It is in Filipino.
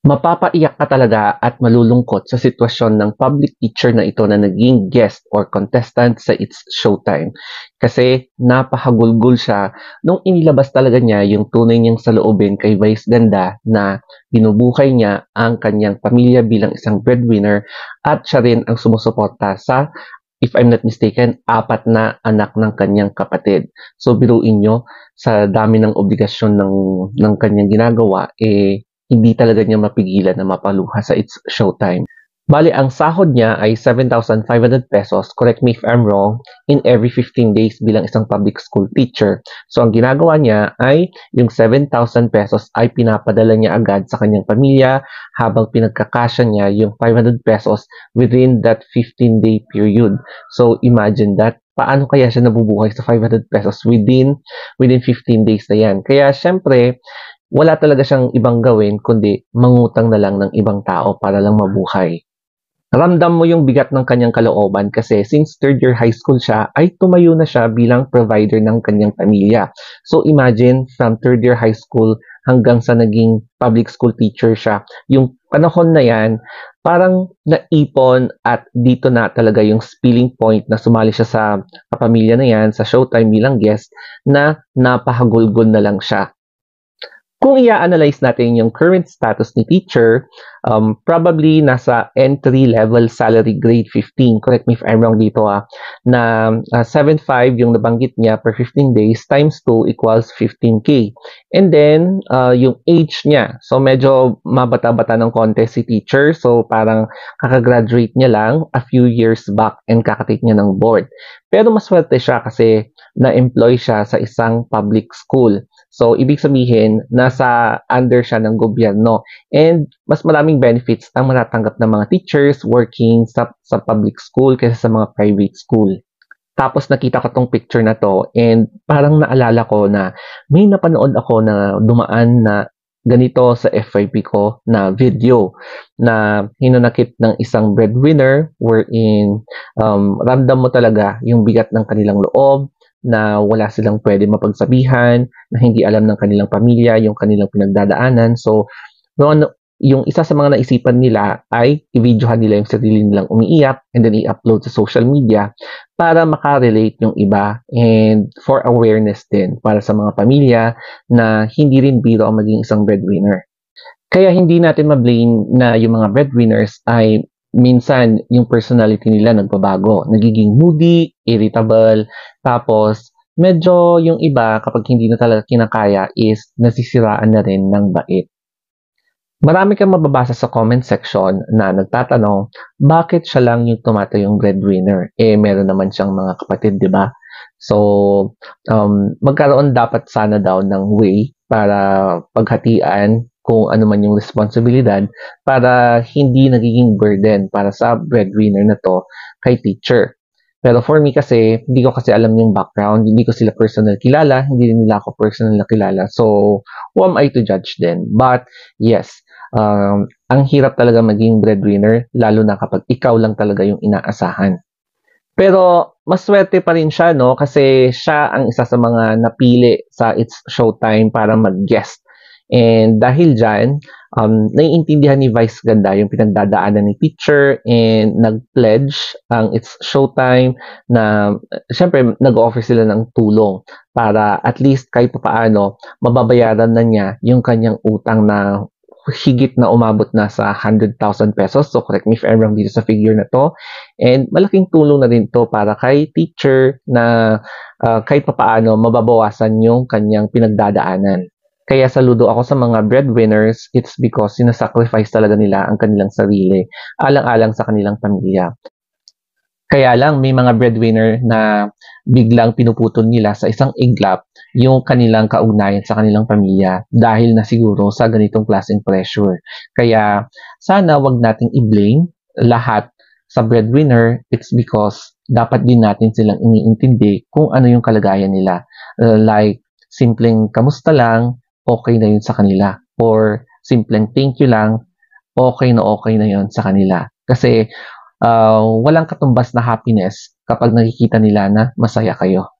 Mapapaiyak ka talaga at malulungkot sa sitwasyon ng public teacher na ito na naging guest or contestant sa It's Showtime. Kasi napahagulgol siya nung inilabas talaga niya yung tunay niyang saloobin kay Vice Ganda na binubuhay niya ang kanyang pamilya bilang isang breadwinner at siya rin ang sumusuporta sa, if I'm not mistaken, 4 na anak ng kanyang kapatid. So biruin nyo, sa dami ng obligasyon ng kanyang ginagawa, hindi talaga niya mapigilan na mapaluha sa It's Showtime. Bali, ang sahod niya ay 7,500 pesos, correct me if I'm wrong, in every 15 days bilang isang public school teacher. So, ang ginagawa niya ay yung 7,000 pesos ay pinapadala niya agad sa kanyang pamilya habang pinagkakasya niya yung 500 pesos within that 15-day period. So, imagine that. Paano kaya siya nabubuhay sa 500 pesos within 15 days na yan? Kaya, syempre, wala talaga siyang ibang gawin kundi mangutang na lang ng ibang tao para lang mabuhay. Ramdam mo yung bigat ng kanyang kalooban kasi since third year high school siya, ay tumayo na siya bilang provider ng kanyang pamilya. So imagine, from third year high school hanggang sa naging public school teacher siya, yung panahon na yan, parang naipon at dito na talaga yung spilling point na sumali siya sa pamilya na yan, sa Showtime bilang guest, na napahagulgol na lang siya. Kung i-analyze natin yung current status ni teacher, probably nasa entry level salary grade 15. Correct me if I'm wrong dito na 7.5 yung nabanggit niya per 15 days times 2 equals 15K. And then, yung age niya. So, medyo mabata-bata ng konti si teacher. So, parang kakagraduate niya lang a few years back and kakatake niya ng board. Pero maswerte siya kasi na-employ siya sa isang public school. So, ibig sabihin, nasa under siya ng gobyerno. And mas maraming benefits ang matatanggap ng mga teachers working sa public school kaysa sa mga private school. Tapos nakita ko tong picture na to and parang naalala ko na may napanood ako na dumaan na ganito sa FYP ko na video na hinanakit ng isang breadwinner wherein ramdam mo talaga yung bigat ng kanilang loob, na wala silang pwede mapagsabihan, na hindi alam ng kanilang pamilya yung kanilang pinagdadaanan. So, yung isa sa mga naisipan nila ay i-videohan nila yung sarili nilang umiiyak and then i-upload sa social media para makarelate yung iba and for awareness din para sa mga pamilya na hindi rin biro ang maging isang breadwinner. Kaya hindi natin ma-blame na yung mga breadwinners ay minsan yung personality nila nagbabago. Nagiging moody, irritable, tapos medyo yung iba kapag hindi na talaga kinakaya is nasisiraan na rin ng bait. Marami kang mababasa sa comment section na nagtatanong, bakit siya lang yung tumatayong breadwinner? Meron naman siyang mga kapatid, di ba? So, magkaroon dapat sana daw ng way para paghatian kung ano man yung responsibilidad para hindi nagiging burden para sa breadwinner na to kay teacher. Pero for me kasi, hindi ko kasi alam yung background, hindi ko sila personal kilala, hindi rin nila ako personal na kilala. So, who am I to judge then? But, yes, ang hirap talaga maging breadwinner, lalo na kapag ikaw lang talaga yung inaasahan. Pero, maswerte pa rin siya, no? Kasi siya ang isa sa mga napili sa It's Showtime para mag-guest. And dahil dyan, naiintindihan ni Vice Ganda yung pinagdadaanan ni teacher and nag-pledge ang It's Showtime na syempre nag-offer sila ng tulong para at least kahit paano mababayaran na niya yung kanyang utang na higit na umabot na sa 100,000 pesos. So correct me if I'm wrong dito sa figure na to. And malaking tulong na rin to para kay teacher na kahit paano mababawasan yung kanyang pinagdadaanan. Kaya saludo ako sa mga breadwinners, it's because sinasacrifice talaga nila ang kanilang sarili, alang-alang sa kanilang pamilya. Kaya lang may mga breadwinner na biglang pinuputol nila sa isang iglap yung kanilang kaugnayan sa kanilang pamilya dahil na siguro sa ganitong klaseng pressure. Kaya sana wag nating i-blame lahat sa breadwinner, it's because dapat din natin silang iniintindi kung ano yung kalagayan nila. Like, simpleng kamusta lang, okay na yun sa kanila. Or simpleng thank you lang, okay na yun sa kanila. Kasi walang katumbas na happiness kapag nakikita nila na masaya kayo.